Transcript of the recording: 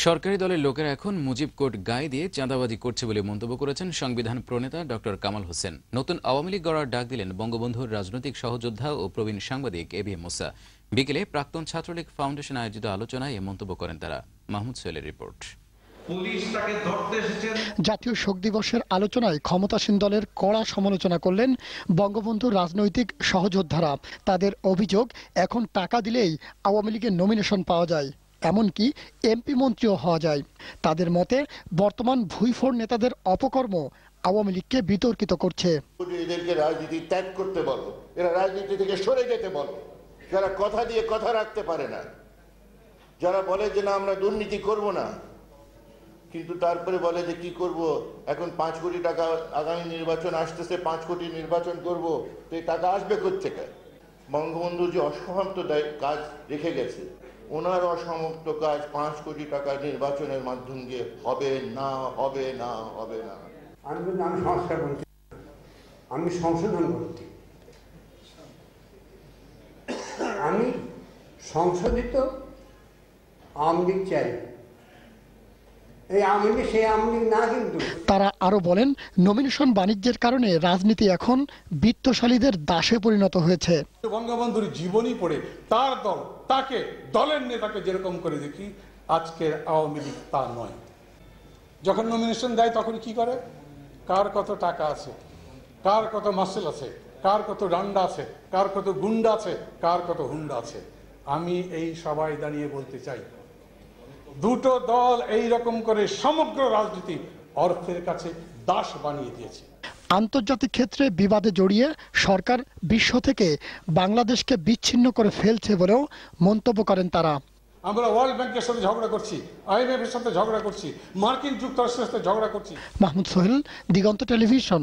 সরকারি দলের লোকেরা এখন মুজিব কোড গায়ে দিয়ে চাঁদাবাজি করছে বলে মন্তব্য করেছেন সংবিধান প্রণেতা ডক্টর কামাল হোসেন। নতুন আওয়ামী লীগ গড়ার ডাক দিলেন বঙ্গবন্ধুর রাজনৈতিক সহযোদ্ধা ও প্রবীণ সাংবাদিক এবিএম মুসা। বিকেলে প্রাক্তন ছাত্রলীগ ফাউন্ডেশন আয়োজিত আলোচনায় এ মন্তব্য করেন তারা। মাহমুদ সোহেলের রিপোর্ট। জাতীয় শোক দিবসের আলোচনায় ক্ষমতাসীন দলের কড়া সমালোচনা করলেন বঙ্গবন্ধুর রাজনৈতিক সহযোদ্ধারা। তাদের অভিযোগ, এখন টাকা দিলেই আওয়ামী লীগের নমিনেশন পাওয়া যায়, এমনকি এমপি মন্ত্রীও হওয়া যায়। তাদের মতে বর্তমান ভুইফোড় নেতাদের অপকর্ম আওয়ামী লীগকে বিতর্কিত করছে। এদেরকে রাজনীতি ত্যাগ করতে বলো, এরা রাজনীতি থেকে সরে যেতে বলো। যারা কথা দিয়ে কথা রাখতে পারে না, যারা বলে যে না আমরা দুর্নীতি করব না, কিন্তু তারপরে বলে যে কি করব, এখন 5 কোটি টাকা আগামী নির্বাচন আসতেছে, 5 কোটি নির্বাচন করব, তো এই টাকা আসবে কোত্থেকে? বঙ্গবন্ধু যে অসমাপ্ত কাজ রেখে গেছে, ওনার অসমাপ্ত কাজ 5 কোটি টাকা নির্বাচনের মাধ্যম দিয়ে হবে না, হবে না, হবে না। আমি সংস্কার বলছি, আমি সংশোধন বলছি, আমি সংশোধিত আওয়ামী লীগ চাই। এই আওয়ামী লীগ সেই আওয়ামী লীগ না। কিন্তু তারা আরো বলেন, নমিনেশন বাণিজ্যের কারণে রাজনীতি এখন বিত্তশালীদের দাসে পরিণত হয়েছে। বঙ্গবন্ধুর জীবনী পড়ে তার দল, তাকে দলের নেতাকে যেরকম করে দেখি, আজকের আওয়ামী লীগ তা নয়। যখন নমিনেশন দেয় তখন কি করে? কার কত টাকা আছে, কার কত মাসেল আছে, কার কত ডান্ডা আছে, কার কত গুন্ডা আছে, কার কত হুন্ডা আছে। আমি এই সবাই দাঁড়িয়ে বলতে চাই, দুটো দল এই রকম করে সমগ্র রাজনীতি অর্থের কাছে দাস বানিয়ে দিয়েছে। আন্তর্জাতিক ক্ষেত্রে বিবাদে জড়িয়ে সরকার বিশ্ব থেকে বাংলাদেশকে বিচ্ছিন্ন করে ফেলছে বলেও মন্তব্য করেন তারা। আমরা ওয়ার্ল্ড ব্যাংকের সাথে ঝগড়া করছি, IMF এর সাথে ঝগড়া করছি, মার্কিন যুক্তরাষ্ট্রের সাথে ঝগড়া করছি। মাহমুদ সোহেল, দিগন্ত টেলিভিশন।